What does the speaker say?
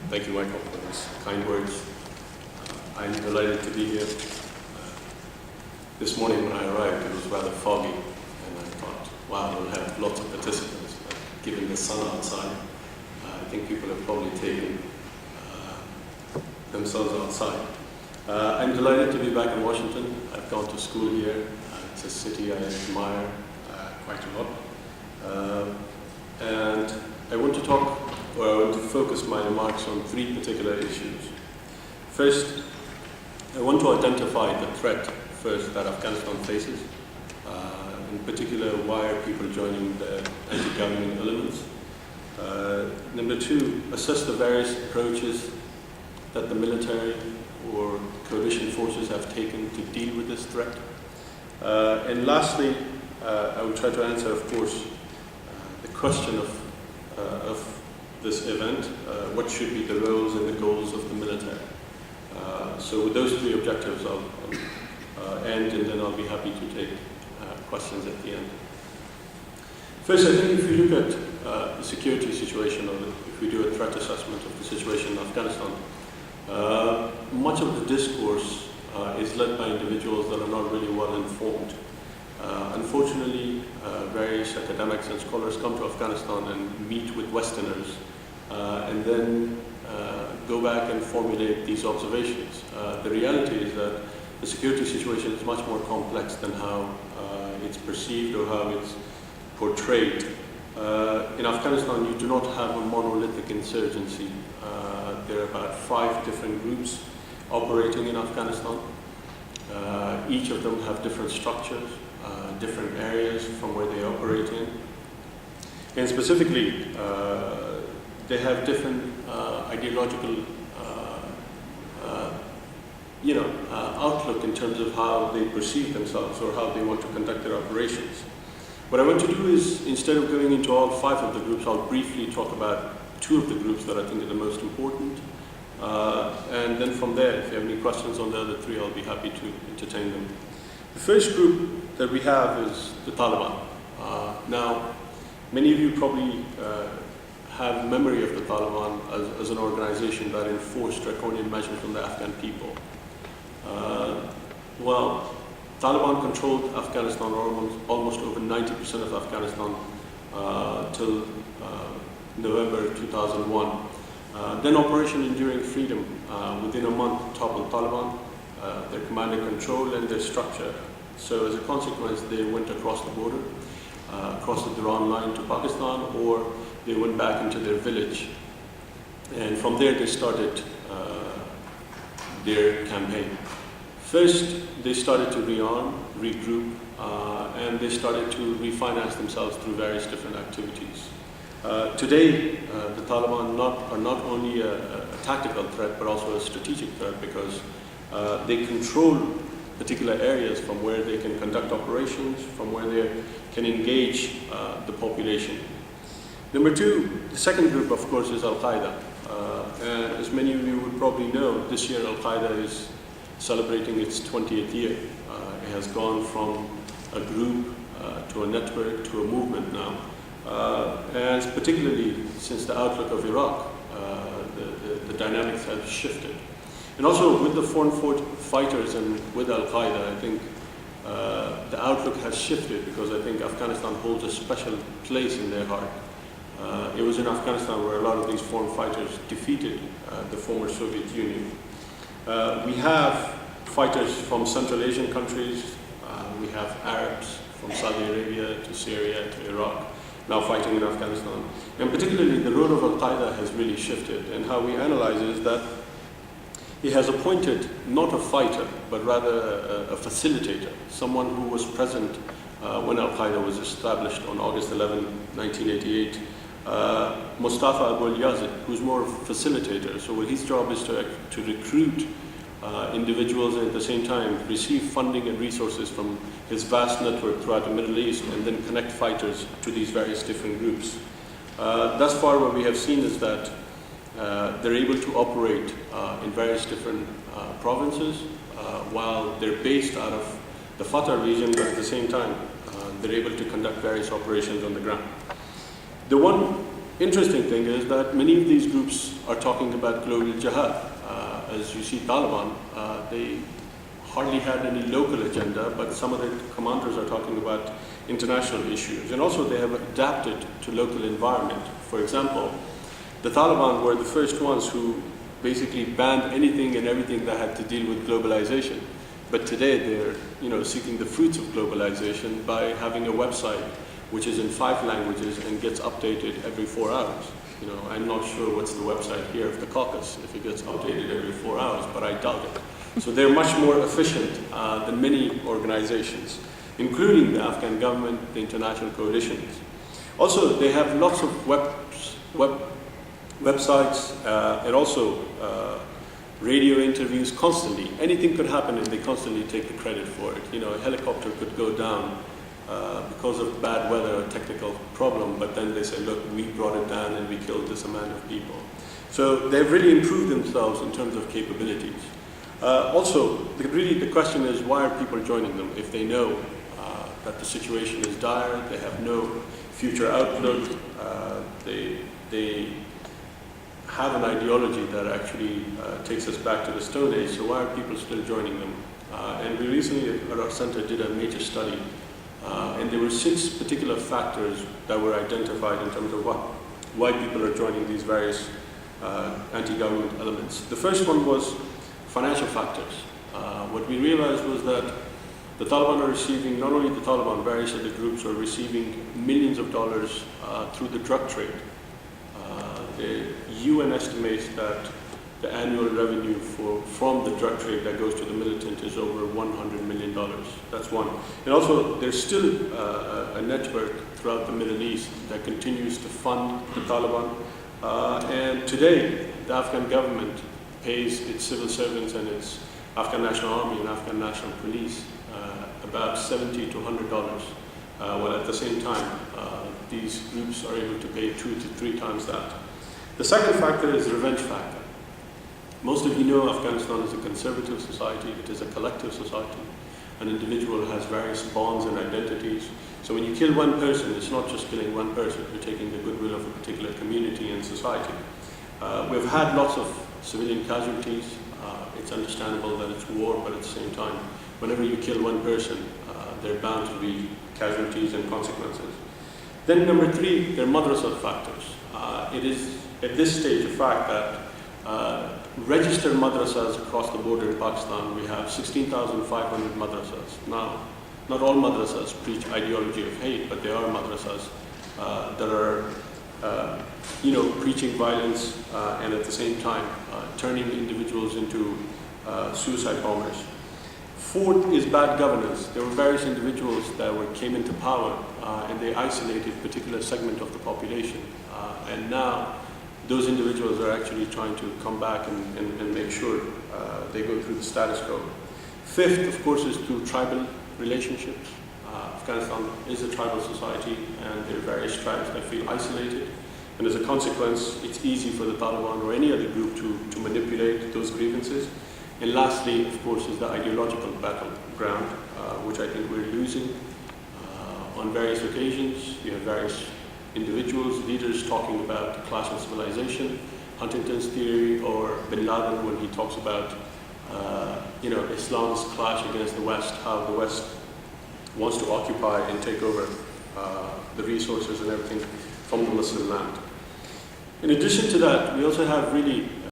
Thank you, Michael, for those kind words. I'm delighted to be here. This morning when I arrived, it was rather foggy, and I thought, wow, we'll have lots of participants. But given the sun outside, I think people have probably taken themselves outside. I'm delighted to be back in Washington. I've gone to school here. It's a city I admire quite a lot. And I want to focus my remarks on three particular issues. First, I want to identify the threat first that Afghanistan faces. In particular, why are people joining the anti-government elements? Number two, assess the various approaches that the military or coalition forces have taken to deal with this threat. And lastly, I will try to answer, of course, the question of this event, what should be the roles and the goals of the military. So with those three objectives, I'll end, and then I'll be happy to take questions at the end. First, I think if you look at the security situation, or if we do a threat assessment of the situation in Afghanistan, much of the discourse is led by individuals that are not really well informed. Unfortunately, various academics and scholars come to Afghanistan and meet with Westerners and then go back and formulate these observations. The reality is that the security situation is much more complex than how it's perceived or how it's portrayed. In Afghanistan, you do not have a monolithic insurgency. There are about 5 different groups operating in Afghanistan. Each of them have different structures, different areas from where they operate in. And specifically, they have different ideological outlook in terms of how they perceive themselves or how they want to conduct their operations. What I want to do is, instead of going into all 5 of the groups, I'll briefly talk about 2 of the groups that I think are the most important. And then from there, if you have any questions on the other 3, I'll be happy to entertain them. The first group that we have is the Taliban. Now, many of you probably have memory of the Taliban as an organization that enforced draconian measures on the Afghan people. Well, Taliban controlled Afghanistan, almost over 90% of Afghanistan till November 2001. Then Operation Enduring Freedom, within a month, toppled Taliban, their command and control and their structure. So as a consequence, they went across the border, across the Durand line to Pakistan, or they went back into their village. And from there, they started their campaign. First, they started to rearm, regroup, and they started to refinance themselves through various different activities. Today, the Taliban are not only a tactical threat, but also a strategic threat, because they control particular areas from where they can conduct operations, from where they can engage the population. Number 2, the second group, of course, is Al-Qaeda. And as many of you would probably know, this year Al-Qaeda is celebrating its 20th year. It has gone from a group to a network to a movement now. And particularly since the outlook of Iraq, the dynamics have shifted. And also with the foreign fighters and with Al-Qaeda, I think the outlook has shifted, because I think Afghanistan holds a special place in their heart. It was in Afghanistan where a lot of these foreign fighters defeated the former Soviet Union. We have fighters from Central Asian countries. We have Arabs from Saudi Arabia to Syria to Iraq, now fighting in Afghanistan. And particularly the role of Al-Qaeda has really shifted, and how we analyze is that he has appointed not a fighter, but rather a facilitator, someone who was present when Al-Qaeda was established on August 11, 1988. Mustafa Abu al-Yazid, who's more of a facilitator. So his job is to recruit individuals, and at the same time receive funding and resources from his vast network throughout the Middle East, and then connect fighters to these various different groups. Thus far, what we have seen is that they're able to operate in various different provinces, while they're based out of the Fatah region, but at the same time, they're able to conduct various operations on the ground. The one interesting thing is that many of these groups are talking about global jihad. As you see, Taliban, they hardly had any local agenda, but some of the commanders are talking about international issues. And also they have adapted to local environment. For example, the Taliban were the first ones who basically banned anything and everything that had to deal with globalization. But today they're seeking the fruits of globalization by having a website which is in 5 languages and gets updated every 4 hours. I'm not sure what's the website here of the Caucus, if it gets updated every 4 hours, but I doubt it. So they're much more efficient than many organizations, including the Afghan government, the international coalitions. Also, they have lots of websites and also radio interviews constantly. Anything could happen and they constantly take the credit for it. A helicopter could go down because of bad weather or technical problem, but then they say, look, we brought it down and we killed this amount of people. So they've really improved themselves in terms of capabilities. Also, the question is, why are people joining them if they know that the situation is dire, they have no future outlook, they have an ideology that actually takes us back to the Stone Age, so why are people still joining them? And we recently at our center did a major study, and there were 6 particular factors that were identified in terms of why people are joining these various anti-government elements. The first one was financial factors. What we realized was that the Taliban are receiving, not only the Taliban, various other groups are receiving millions of dollars through the drug trade. The UN estimates that the annual revenue from the drug trade that goes to the militant is over $100 million. That's one. And also, there's still a network throughout the Middle East that continues to fund the Taliban. And today, the Afghan government pays its civil servants and its Afghan National Army and Afghan National Police about $70 to $100. While at the same time, these groups are able to pay 2 to 3 times that. The second factor is the revenge factor. Most of you know Afghanistan is a conservative society. It is a collective society. An individual has various bonds and identities. So when you kill one person, it's not just killing one person. You're taking the goodwill of a particular community and society. We've had lots of civilian casualties. It's understandable that it's war, but at the same time, whenever you kill one person, there are bound to be casualties and consequences. Then number 3, there are madrasa factors. It is at this stage a fact that registered madrasas across the border in Pakistan, we have 16,500 madrasas. Now, not all madrasas preach ideology of hate, but there are madrasas that are preaching violence and at the same time turning individuals into suicide bombers. 4th is bad governance. There were various individuals that came into power and they isolated a particular segment of the population. And now those individuals are actually trying to come back and make sure they go through the status quo. 5th, of course, is through tribal relationships. Afghanistan is a tribal society and there are various tribes that feel isolated. And as a consequence, it's easy for the Taliban or any other group to manipulate those grievances. And lastly, of course, is the ideological battleground, which I think we're losing on various occasions. You have various individuals, leaders talking about the clash of civilization, Huntington's theory, or Bin Laden when he talks about Islam's clash against the West, how the West wants to occupy and take over the resources and everything from the Muslim land. In addition to that, we also have really